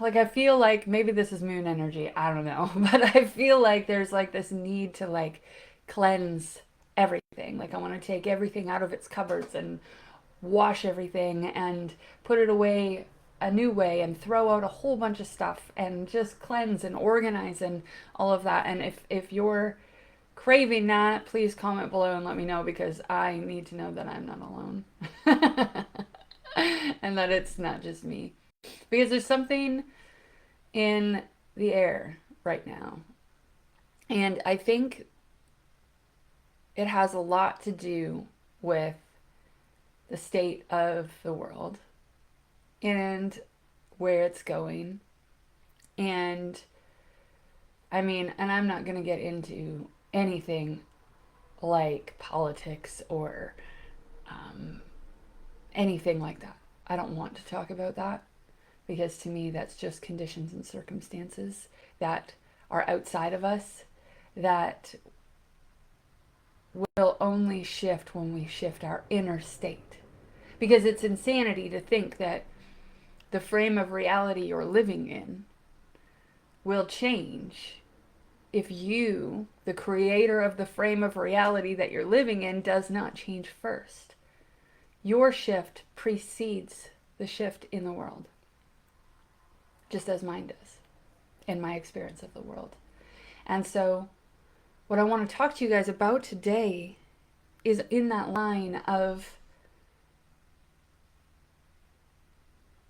Like I feel like maybe this is moon energy, I don't know, but I feel like there's like this need to like cleanse everything. Like I want to take everything out of its cupboards and wash everything and put it away a new way and throw out a whole bunch of stuff and just cleanse and organize and all of that. And if you're craving that, please comment below and let me know because I need to know that I'm not alone. And that it's not just me. Because there's something in the air right now. And I think it has a lot to do with the state of the world and where it's going. And I mean, and I'm not going to get into anything like politics or um, anything like that. I don't want to talk about that because to me, that's just conditions and circumstances that are outside of us that will only shift when we shift our inner state. Because it's insanity to think that the frame of reality you're living in will change if you, the creator of the frame of reality that you're living in, does not change first. Your shift precedes the shift in the world, just as mine does, in my experience of the world. And so, what I want to talk to you guys about today is in that line of,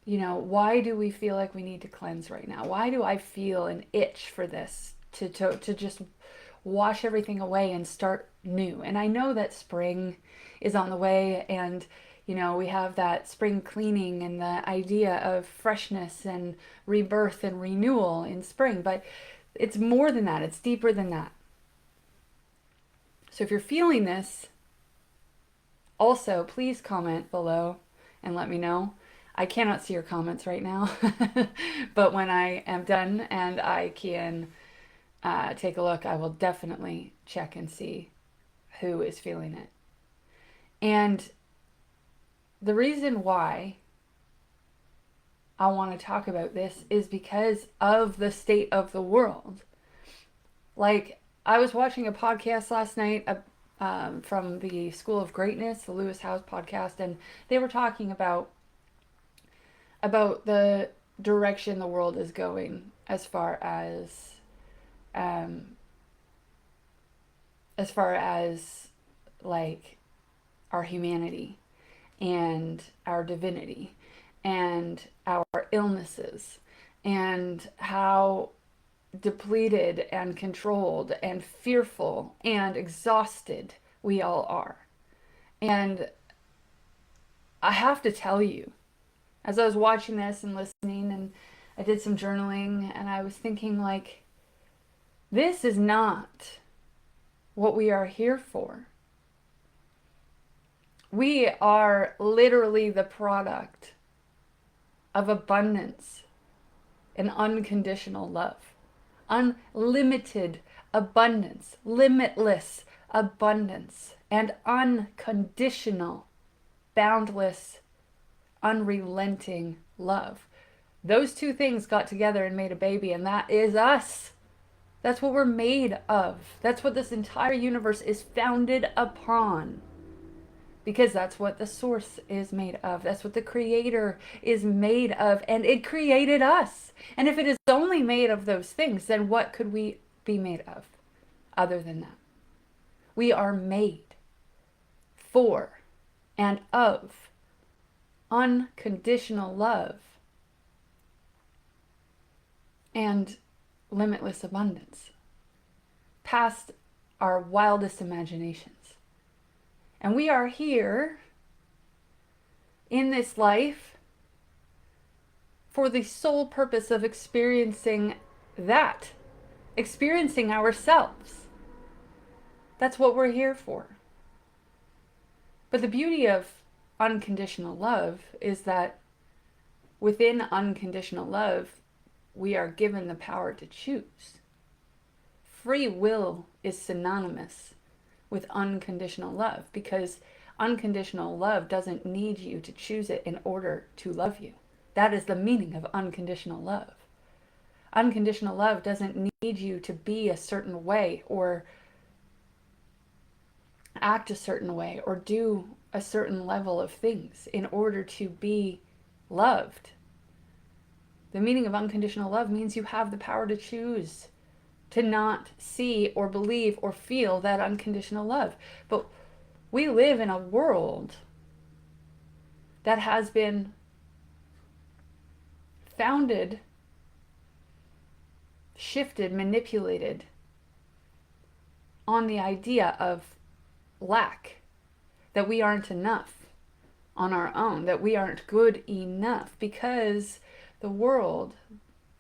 you know, why do we feel like we need to cleanse right now? Why do I feel an itch for this to just wash everything away and start new? And I know that spring is on the way and you know, we have that spring cleaning and the idea of freshness and rebirth and renewal in spring, but it's more than that. It's deeper than that. So if you're feeling this, also please comment below and let me know. I cannot see your comments right now, but when I am done and I can take a look, I will definitely check and see who is feeling it. And the reason why I want to talk about this is because of the state of the world. Like, I was watching a podcast last night from the School of Greatness, the Lewis Howes podcast, and they were talking about the direction the world is going um, as far as like our humanity and our divinity and our illnesses and how depleted and controlled and fearful and exhausted we all are. And I have to tell you, as I was watching this and listening, and I did some journaling, and I was thinking, like, this is not what we are here for. We are literally the product of abundance and unconditional love. Unlimited abundance, limitless abundance, and unconditional, boundless, unrelenting love. Those two things got together and made a baby, and that is us. That's what we're made of. That's what this entire universe is founded upon. Because that's what the source is made of. That's what the creator is made of. And it created us. And if it is only made of those things, then what could we be made of other than that? We are made for and of unconditional love and limitless abundance, past our wildest imaginations. And we are here in this life for the sole purpose of experiencing that, experiencing ourselves. That's what we're here for. But the beauty of unconditional love is that within unconditional love, we are given the power to choose. Free will is synonymous with unconditional love because unconditional love doesn't need you to choose it in order to love you. That is the meaning of unconditional love. Unconditional love doesn't need you to be a certain way or act a certain way or do a certain level of things in order to be loved. The meaning of unconditional love means you have the power to choose to not see or believe or feel that unconditional love. But we live in a world that has been founded, shifted, manipulated on the idea of lack, that we aren't enough on our own, that we aren't good enough, because the world,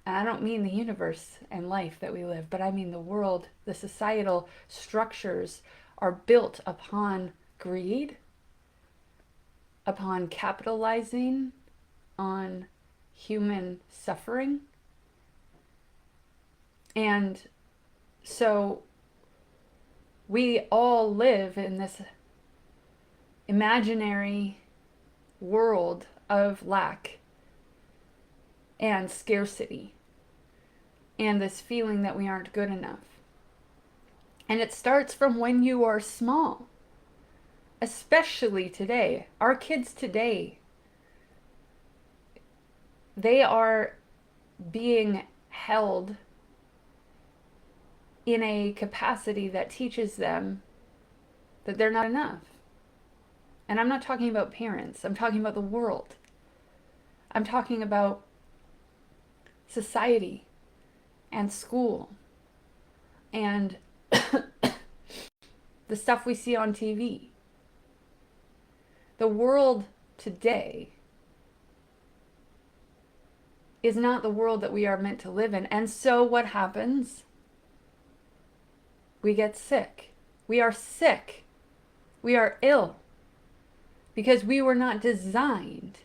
and I don't mean the universe and life that we live, but I mean the world, the societal structures are built upon greed, upon capitalizing on human suffering. And so we all live in this imaginary world of lack and scarcity and this feeling that we aren't good enough. And it starts from when you are small, especially today. Our kids today, they are being held in a capacity that teaches them that they're not enough. And I'm not talking about parents. I'm talking about the world. I'm talking about society and school and the stuff we see on TV. The world today is not the world that we are meant to live in. And so what happens? We get sick. We are sick. We are ill. Because we were not designed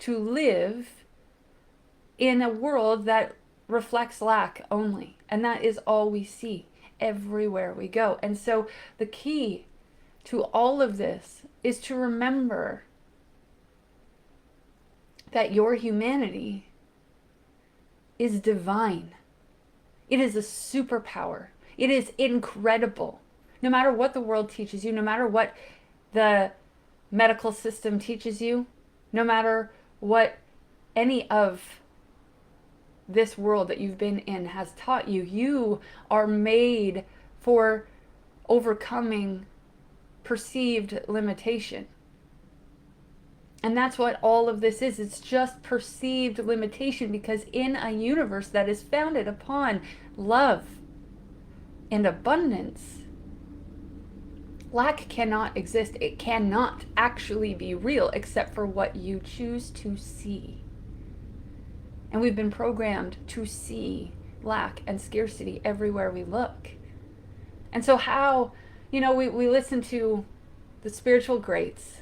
to live in a world that reflects lack only. And that is all we see everywhere we go. And so the key to all of this is to remember that your humanity is divine. It is a superpower. It is incredible. No matter what the world teaches you, no matter what the medical system teaches you, no matter what any of this world that you've been in has taught you, you are made for overcoming perceived limitation. And that's what all of this is. It's just perceived limitation, because in a universe that is founded upon love and abundance, lack cannot exist. It cannot actually be real except for what you choose to see. And we've been programmed to see lack and scarcity everywhere we look. And so how, we listen to the spiritual greats,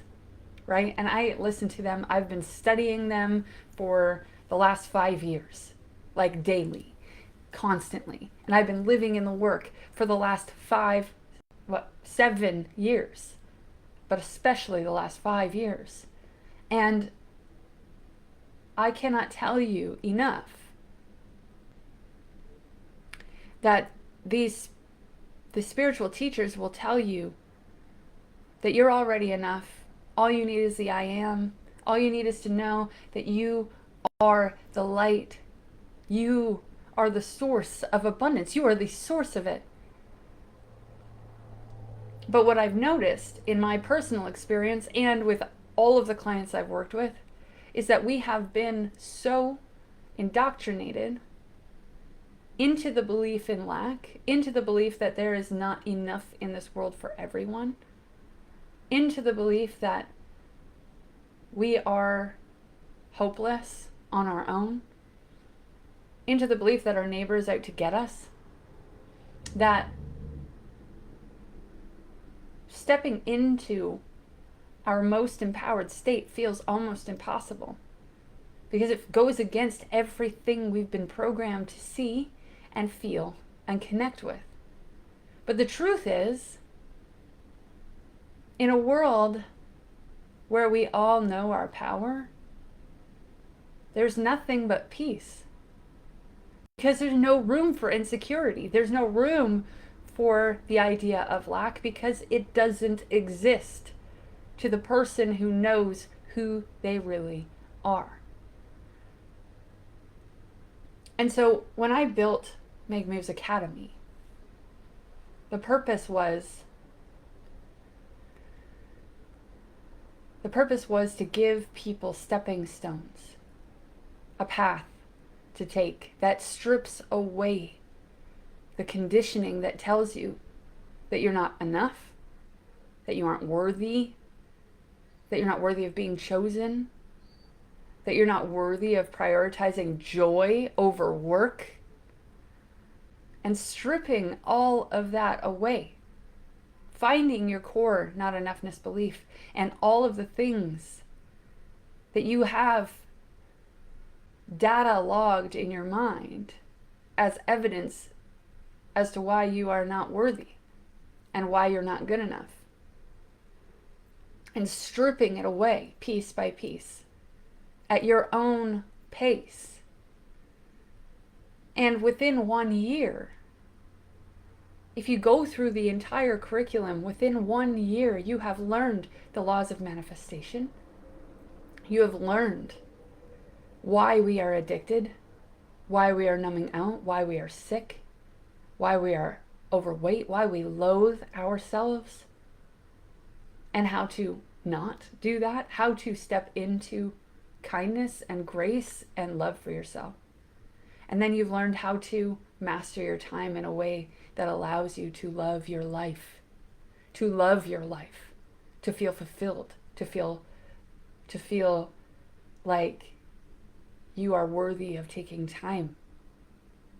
right? And I listen to them. I've been studying them for the last 5 years, like daily, constantly. And I've been living in the work for the last 7 years, but especially the last 5 years. And I cannot tell you enough that the spiritual teachers will tell you that you're already enough. All you need is the I am. All you need is to know that you are the light. You are the source of abundance. You are the source of it. But what I've noticed in my personal experience and with all of the clients I've worked with is that we have been so indoctrinated into the belief in lack, into the belief that there is not enough in this world for everyone, into the belief that we are hopeless on our own, into the belief that our neighbor is out to get us, that stepping into our most empowered state feels almost impossible, because it goes against everything we've been programmed to see and feel and connect with. But the truth is, in a world where we all know our power, there's nothing but peace. Because there's no room for insecurity. There's no room for the idea of lack because it doesn't exist to the person who knows who they really are. And so when I built Make Moves Academy, the purpose was to give people stepping stones, a path to take that strips away the conditioning that tells you that you're not enough, that you aren't worthy, that you're not worthy of being chosen, that you're not worthy of prioritizing joy over work, and stripping all of that away. Finding your core not enoughness belief and all of the things that you have data logged in your mind as evidence as to why you are not worthy and why you're not good enough. And stripping it away piece by piece at your own pace. And within 1 year, if you go through the entire curriculum, within 1 year, you have learned the laws of manifestation. You have learned why we are addicted, why we are numbing out, why we are sick, why we are overweight, why we loathe ourselves, and how to not do that, how to step into kindness and grace and love for yourself. And then you've learned how to master your time in a way that allows you to love your life, to feel fulfilled, to feel like you are worthy of taking time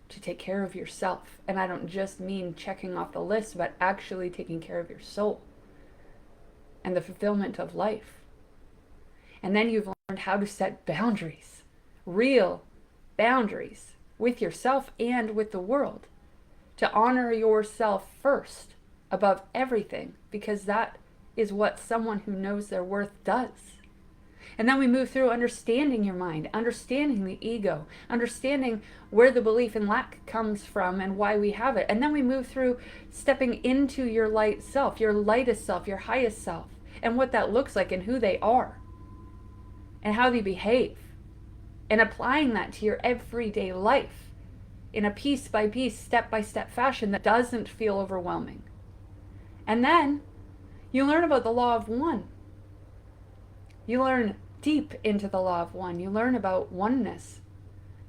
to take care of yourself. And I don't just mean checking off the list, but actually taking care of your soul and the fulfillment of life. And then you've learned how to set boundaries, real boundaries with yourself and with the world, to honor yourself first above everything, because that is what someone who knows their worth does. And then we move through understanding your mind, understanding the ego, understanding where the belief in lack comes from and why we have it. And then we move through stepping into your light self, your lightest self, your highest self, and what that looks like and who they are and how they behave, and applying that to your everyday life in a piece by piece, step by step fashion that doesn't feel overwhelming. And then you learn about the law of one. You learn deep into the law of one. You learn about oneness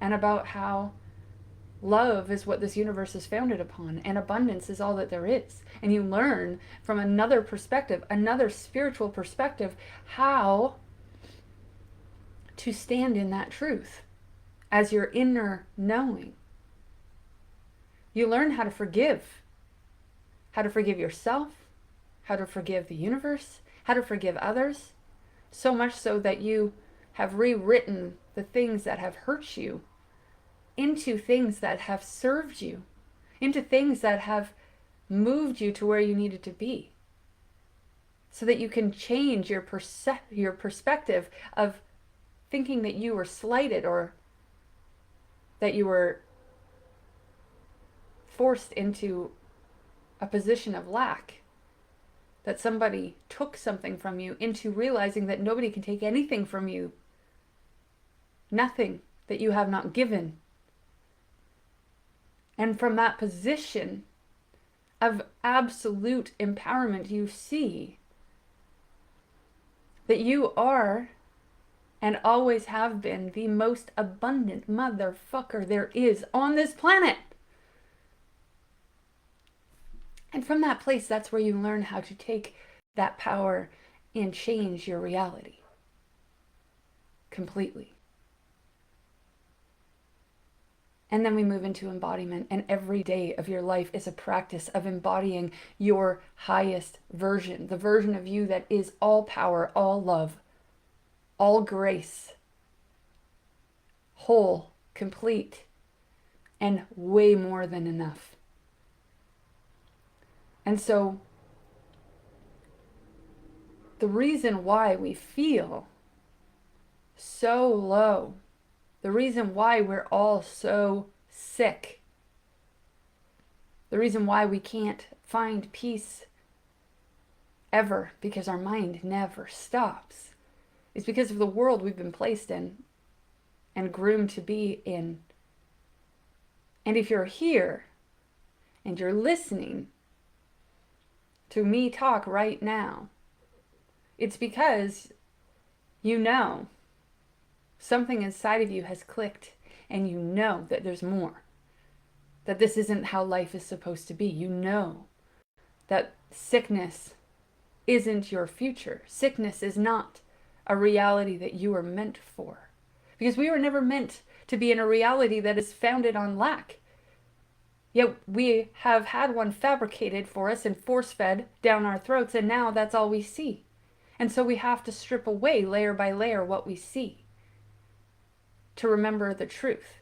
and about how love is what this universe is founded upon, and abundance is all that there is. And you learn from another perspective, another spiritual perspective, how to stand in that truth as your inner knowing. You learn how to forgive yourself, how to forgive the universe, how to forgive others, so much so that you have rewritten the things that have hurt you into things that have served you, into things that have moved you to where you needed to be, so that you can change your perspective of thinking that you were slighted or that you were forced into a position of lack, that somebody took something from you, into realizing that nobody can take anything from you, nothing that you have not given. And from that position of absolute empowerment, you see that you are and always have been the most abundant motherfucker there is on this planet. And from that place, that's where you learn how to take that power and change your reality completely. And then we move into embodiment, and every day of your life is a practice of embodying your highest version, the version of you that is all power, all love, all grace, whole, complete, and way more than enough. And so the reason why we feel so low The reason why we're all so sick, the reason why we can't find peace ever, because our mind never stops, is because of the world we've been placed in and groomed to be in. And if you're here and you're listening to me talk right now, it's because you know something inside of you has clicked, and you know that there's more, that this isn't how life is supposed to be. You know that sickness isn't your future. Sickness is not a reality that you are meant for, because we were never meant to be in a reality that is founded on lack. Yet we have had one fabricated for us and force-fed down our throats, and now that's all we see. And so we have to strip away layer by layer what we see to remember the truth,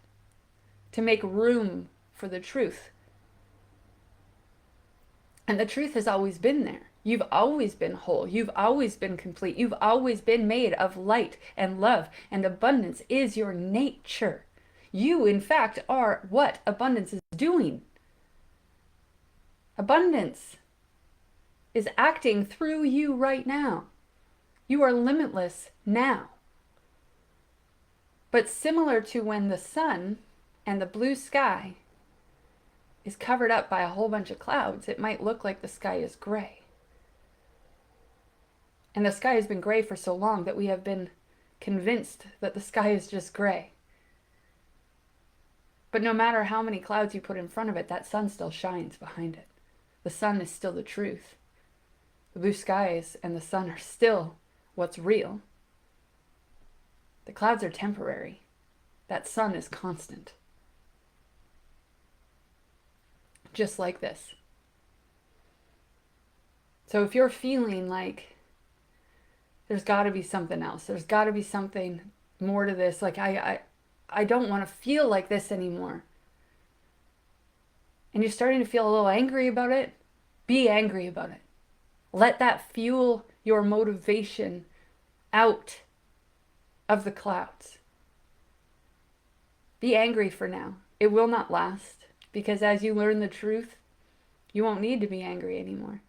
to make room for the truth. And the truth has always been there. You've always been whole. You've always been complete. You've always been made of light and love, and abundance is your nature. You, in fact, are what abundance is doing. Abundance is acting through you right now. You are limitless now. But similar to when the sun and the blue sky is covered up by a whole bunch of clouds, it might look like the sky is gray. And the sky has been gray for so long that we have been convinced that the sky is just gray. But no matter how many clouds you put in front of it, that sun still shines behind it. The sun is still the truth. The blue skies and the sun are still what's real. The clouds are temporary. That sun is constant. Just like this. So if you're feeling like there's got to be something else, there's got to be something more to this, like I don't want to feel like this anymore, and you're starting to feel a little angry about it, be angry about it. Let that fuel your motivation out of the clouds. Be angry for now. It will not last, because as you learn the truth, you won't need to be angry anymore.